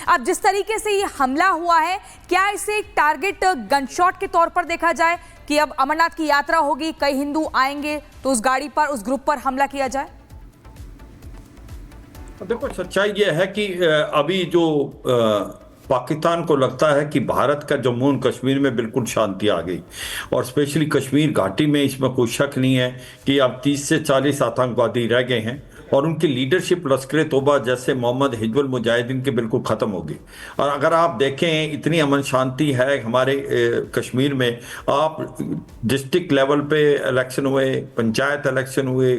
अब जिस तरीके से ये हमला हुआ है, क्या इसे एक टारगेट गनशॉट के तौर पर देखा जाए कि अब अमरनाथ की यात्रा होगी, कई हिंदू आएंगे तो उस गाड़ी पर, उस ग्रुप पर हमला किया जाए? देखो, सच्चाई ये है कि अभी जो पाकिस्तान को लगता है कि भारत का जम्मू और कश्मीर में बिल्कुल शांति आ गई, और स्पेशली कश्मीर घाटी में इसमें कोई शक नहीं है कि अब 30 से 40 आतंकवादी रह गए हैं और उनकी लीडरशिप लश्कर तोबा जैसे मोहम्मद हिजबुल मुजाहिदीन के बिल्कुल ख़त्म होगी। और अगर आप देखें, इतनी अमन शांति है हमारे कश्मीर में। आप डिस्ट्रिक्ट लेवल पे इलेक्शन हुए, पंचायत इलेक्शन हुए,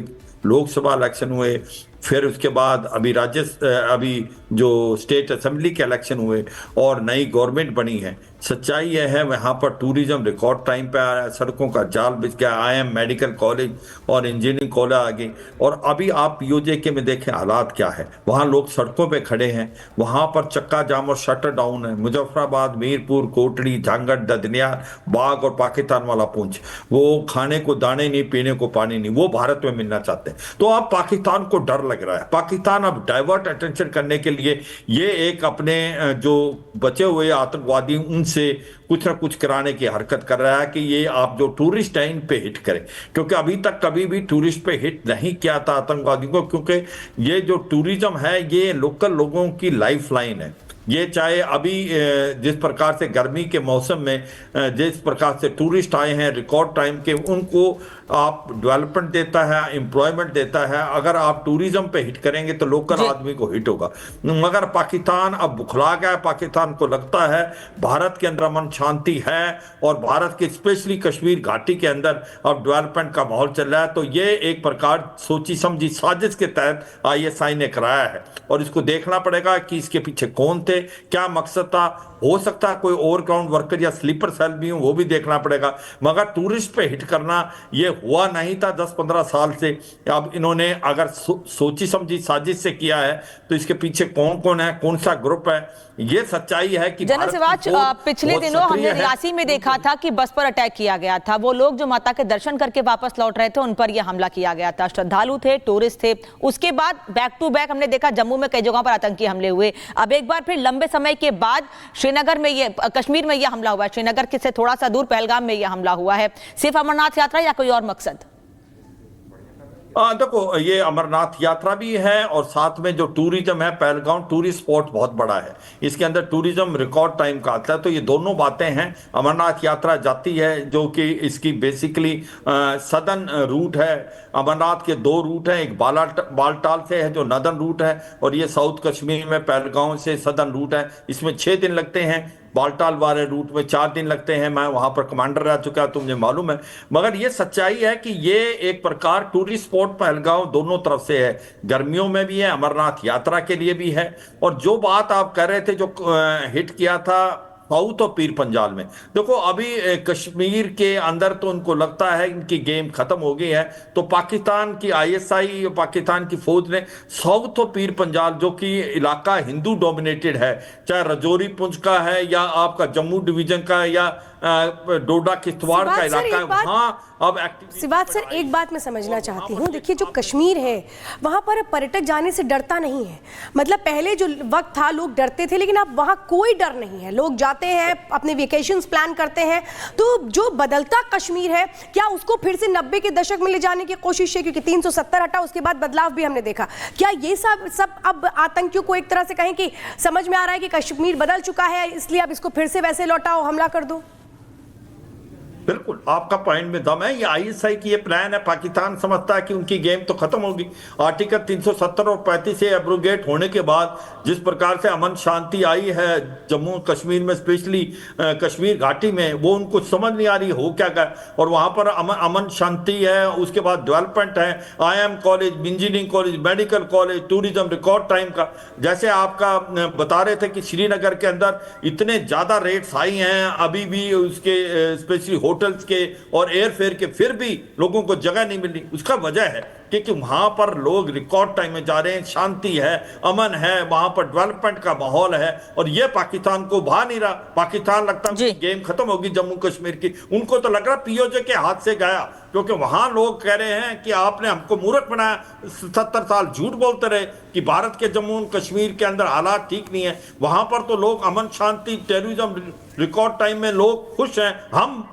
लोकसभा इलेक्शन हुए, फिर उसके बाद अभी जो स्टेट असेंबली के इलेक्शन हुए और नई गवर्नमेंट बनी है। सच्चाई यह है, वहाँ पर टूरिज्म रिकॉर्ड टाइम पे आ रहा है, सड़कों का जाल बिछ गया, IIM मेडिकल कॉलेज और इंजीनियरिंग कॉलेज आ गई। और अभी आप POJ में देखें हालात क्या है, वहाँ लोग सड़कों पे खड़े हैं, वहाँ पर चक्का जाम और शटर डाउन है। मुजफ्फराबाद, मीरपुर, कोटड़ी, झांगड़, ददनियार, बाग और पाकिस्तान वाला पुंछ, वो खाने को दाने नहीं, पीने को पानी नहीं, वो भारत में मिलना चाहते हैं। तो अब पाकिस्तान को डर लग रहा है। पाकिस्तान अब डाइवर्ट अटेंशन करने के लिए ये एक अपने जो बचे हुए आतंकवादी उनसे कुछ ना कुछ कराने की हरकत कर रहा है कि ये आप जो टूरिस्ट है इन पे हिट करें, क्योंकि अभी तक कभी भी टूरिस्ट पे हिट नहीं किया था आतंकवादियों को, क्योंकि ये जो टूरिज्म है ये लोकल लोगों की लाइफ लाइन है। ये चाहे अभी जिस प्रकार से गर्मी के मौसम में जिस प्रकार से टूरिस्ट आए हैं रिकॉर्ड टाइम के, उनको आप डेवलपमेंट देता है, एम्प्लॉयमेंट देता है। अगर आप टूरिज्म पे हिट करेंगे तो लोकल आदमी को हिट होगा। मगर पाकिस्तान अब बुखला गया है। पाकिस्तान को लगता है भारत के अंदर अमन शांति है और भारत के स्पेशली कश्मीर घाटी के अंदर अब डेवलपमेंट का माहौल चल रहा है। तो ये एक प्रकार सोची समझी साजिश के तहत ISI ने कराया है, और इसको देखना पड़ेगा कि इसके पीछे कौन थे, क्या मकसद था। हो सकता है कोई ओवरग्राउंड वर्कर या स्लीपर सेल भी हो, वो भी देखना पड़ेगा। मगर टूरिस्ट पे हिट करना ये हुआ नहीं था 10-15 साल से। अब इन्होंने अगर सोची समझी साजिश से किया है तो इसके पीछे कौन कौन है, कौन सा ग्रुप है, ये सच्चाई है कि जनरल सिवाच, पिछले दिनों हमने रियासी में देखा था कि बस पर अटैक किया गया था। वो लोग जो माता के दर्शन करके वापस लौट रहे थे उन पर यह हमला किया गया था। श्रद्धालु थे, टूरिस्ट थे। उसके बाद बैक टू बैक हमने देखा जम्मू में कई जगहों पर आतंकी हमले हुए। अब एक बार फिर लंबे समय के बाद श्रीनगर में कश्मीर में यह हमला हुआ है। श्रीनगर से थोड़ा सा दूर पहलगाम में यह हमला हुआ है। सिर्फ अमरनाथ यात्रा या कोई और मकसद? देखो, ये अमरनाथ यात्रा भी है और साथ में जो टूरिज्म है, पहलगाम टूरिस्ट स्पॉट बहुत बड़ा है, इसके अंदर टूरिज्म रिकॉर्ड टाइम का आता है। तो ये दोनों बातें हैं। अमरनाथ यात्रा जाती है जो कि इसकी बेसिकली सदर्न रूट है। अमरनाथ के 2 रूट हैं, एक बालटाल से है जो नदर्न रूट है, और ये साउथ कश्मीर में पहलगाम से सदर्न रूट है। इसमें 6 दिन लगते हैं, बालटाल वाले रूट में 4 दिन लगते हैं। मैं वहां पर कमांडर रह चुका, तो मुझे मालूम है। मगर ये सच्चाई है कि ये एक प्रकार टूरिस्ट स्पॉट पहलगाम दोनों तरफ से है, गर्मियों में भी है, अमरनाथ यात्रा के लिए भी है। और जो बात आप कह रहे थे, जो हिट किया था साउथ और पीर पंजाल में, देखो अभी कश्मीर के अंदर तो उनको लगता है इनकी गेम खत्म हो गई है। तो पाकिस्तान की ISI, पाकिस्तान की फौज ने साउथ और पीर पंजाल, जो कि इलाका हिंदू डोमिनेटेड है, चाहे रजौरी पुंछ का है या आपका जम्मू डिवीजन का या डोडा किश्तवाड़ का इलाका है, वहाँ अब सिवाज सर, एक बात मैं समझना चाहती हूँ। देखिए, जो कश्मीर है वहाँ पर पर्यटक जाने से डरता नहीं है। मतलब पहले जो वक्त था लोग डरते थे, लेकिन अब वहाँ कोई डर नहीं है। लोग जाते हैं, अपने वेकेशंस प्लान करते हैं। तो जो बदलता कश्मीर है, क्या उसको फिर से 90 के दशक में ले जाने की कोशिश है? क्योंकि 370 हटा, उसके बाद बदलाव भी हमने देखा। क्या ये सब अब आतंकियों को एक तरह से कहें कि समझ में आ रहा है कि कश्मीर बदल चुका है, इसलिए अब इसको फिर से वैसे लौटाओ, हमला कर दो? बिल्कुल, आपका पॉइंट में दम है। ये ISI की ये प्लान है। पाकिस्तान समझता है कि उनकी गेम तो खत्म होगी। आर्टिकल 370 और 35 से एब्रोगेट होने के बाद जिस प्रकार से अमन शांति आई है जम्मू कश्मीर में, स्पेशली कश्मीर घाटी में, वो उनको समझ नहीं आ रही हो क्या क्या। और वहाँ पर अमन शांति है, उसके बाद डेवलपमेंट है, IIM college, engineering college, medical college, tourism record time का। जैसे आपका बता रहे थे कि श्रीनगर के अंदर इतने ज़्यादा रेट्स आई हैं अभी भी, उसके स्पेशली होटल्स के और एयरफेयर के, फिर भी लोगों को जगह नहीं मिली। उसका वजह है क्योंकि वहां पर लोग रिकॉर्ड टाइम में जा रहे हैं, शांति है, अमन है, वहां पर डेवलपमेंट का माहौल है, और ये पाकिस्तान को भा नहीं रहा। पाकिस्तान लगता है गेम खत्म होगी जम्मू कश्मीर की, उनको तो लग रहा पीओजे के हाथ से गया, क्योंकि वहां लोग कह रहे हैं कि आपने हमको मूर्ख बनाया, 70 साल झूठ बोलते रहे कि भारत के जम्मू कश्मीर के अंदर हालात ठीक नहीं है। वहां पर तो लोग अमन शांति, टेररिज्म, रिकॉर्ड टाइम में लोग खुश हैं। हम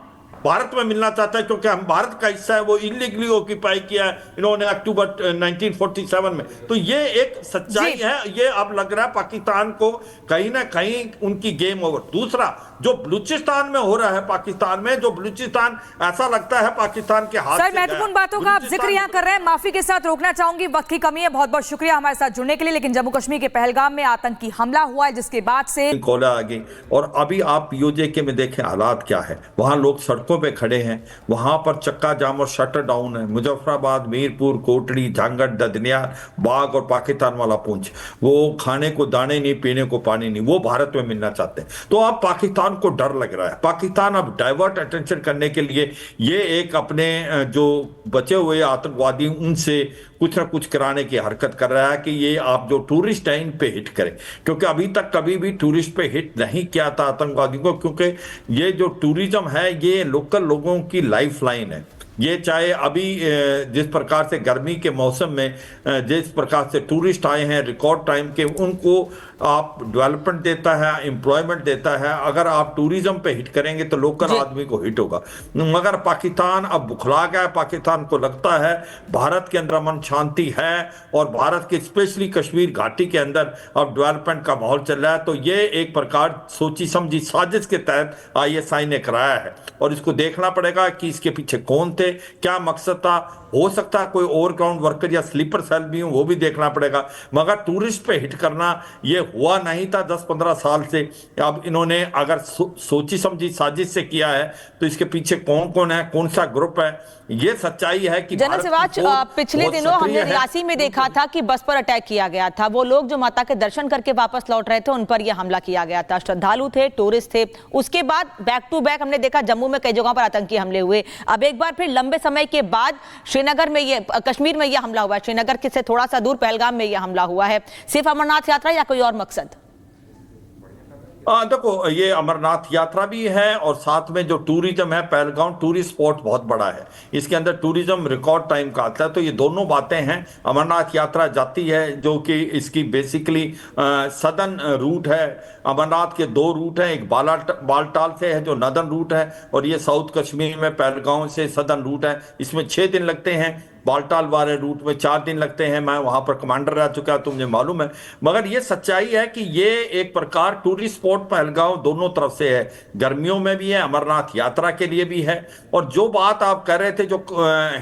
भारत में मिलना चाहते हैं क्योंकि हम भारत का हिस्सा है, वो इलीगली ऑक्यूपाई किया है इन्होंने अक्टूबर 1947 में। तो ये एक सच्चाई है, ये अब लग रहा है पाकिस्तान को कहीं ना कहीं उनकी गेम ओवर। दूसरा जो बलूचिस्तान में हो रहा है, पाकिस्तान में जो बलूचिस्तान ऐसा लगता है पाकिस्तान के हाथ से सर, महत्वपूर्ण बातों का आप जिक्र यहाँ कर रहे हैं, माफी के साथ रोकना चाहूंगी, वक्त की कमी है। बहुत बहुत शुक्रिया हमारे साथ जुड़ने के लिए। लेकिन जम्मू कश्मीर के पहलगाम में आतंकी हमला हुआ है, जिसके बाद से कोला आ गई, और अभी आप पीओजे के में देखें हालात क्या है। वहां लोग सड़कों पे खड़े हैं, वहां पर चक्का जाम और शटर डाउन है। मुजफ्फराबाद, मीरपुर, कोटड़ी, झांगड़, ददनियार, बाग और पाकिस्तान वाला पूंछ, वो खाने को दाने नहीं, पीने को पानी नहीं, वो भारत में मिलना चाहते हैं। तो अब पाकिस्तान को डर लग रहा है। पाकिस्तान अब डाइवर्ट अटेंशन करने के लिए ये एक अपने जो बचे हुए आतंकवादी उनसे कुछ ना कुछ कराने की हरकत कर रहा है कि ये आप जो टूरिस्ट है इन पे हिट करें, क्योंकि अभी तक कभी भी टूरिस्ट पे हिट नहीं किया था आतंकवादियों को, क्योंकि ये जो टूरिज्म है ये लोकल लोगों की लाइफ लाइन है। ये चाहे अभी जिस प्रकार से गर्मी के मौसम में जिस प्रकार से टूरिस्ट आए हैं रिकॉर्ड टाइम के, उनको आप डेवलपमेंट देता है, एम्प्लॉयमेंट देता है। अगर आप टूरिज्म पे हिट करेंगे तो लोकल आदमी को हिट होगा। मगर पाकिस्तान अब बुखला गया है। पाकिस्तान को लगता है भारत के अंदर अमन शांति है और भारत के स्पेशली कश्मीर घाटी के अंदर अब डेवलपमेंट का माहौल चल रहा है। तो ये एक प्रकार सोची समझी साजिश के तहत ISI ने कराया है, और इसको देखना पड़ेगा कि इसके पीछे कौन थे, क्या मकसद था। हो सकता है कोई ओवरग्राउंड वर्कर या स्लीपर सेल भी हो, वो भी देखना पड़ेगा। मगर टूरिस्ट पे हिट करना ये हुआ नहीं था 10-15 साल से। अब इन्होंने अगर सोची समझी साजिश से किया है तो इसके पीछे कौन कौन है, कौन सा ग्रुप है, ये सच्चाई है कि जनरल सिवाच, पिछले दिनों हमने रियासी में देखा था कि बस पर अटैक किया गया था। वो लोग जो माता के दर्शन करके वापस लौट रहे थे उन पर यह हमला किया गया था। श्रद्धालु थे, टूरिस्ट थे। उसके बाद बैक टू बैक हमने देखा जम्मू में कई जगहों पर आतंकी हमले हुए। अब एक बार फिर लंबे समय के बाद श्रीनगर में ये कश्मीर में यह हमला हुआ है। श्रीनगर से थोड़ा सा दूर पहलगाम में यह हमला हुआ है। सिर्फ अमरनाथ यात्रा या कोई और मकसद? देखो, ये अमरनाथ यात्रा भी है और साथ में जो टूरिज्म है, पहलगाम टूरिस्ट स्पॉट बहुत बड़ा है, इसके अंदर टूरिज्म रिकॉर्ड टाइम का आता है। तो ये दोनों बातें हैं। अमरनाथ यात्रा जाती है जो कि इसकी बेसिकली सदर्न रूट है। अमरनाथ के 2 रूट हैं, एक बालटाल से है जो नदर्न रूट है, और ये साउथ कश्मीर में पहलगाम से सदर्न रूट है। इसमें 6 दिन लगते हैं, बालटाल वाले रूट में 4 दिन लगते हैं। मैं वहां पर कमांडर रह चुका, तो मुझे मालूम है। मगर ये सच्चाई है कि ये एक प्रकार टूरिस्ट स्पॉट पहलगाम दोनों तरफ से है, गर्मियों में भी है, अमरनाथ यात्रा के लिए भी है। और जो बात आप कर रहे थे, जो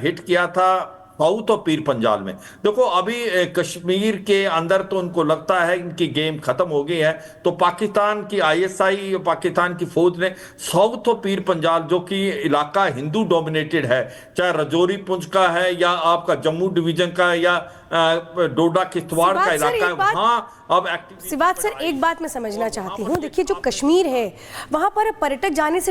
हिट किया था साउथ और पीर पंजाल में, देखो अभी कश्मीर के अंदर तो उनको लगता है इनकी गेम खत्म हो गई है। तो पाकिस्तान की ISI, पाकिस्तान की फौज ने साउथ और पीर पंजाल, जो कि इलाका हिंदू डोमिनेटेड है, चाहे रजौरी पुंछ का है या आपका जम्मू डिवीजन का या डोडा किश्तवाड़ का इलाका है, वहाँ अब सिवाच सर, एक बात मैं समझना चाहती हूँ। देखिए जो कश्मीर है वहां पर पर्यटक जाने से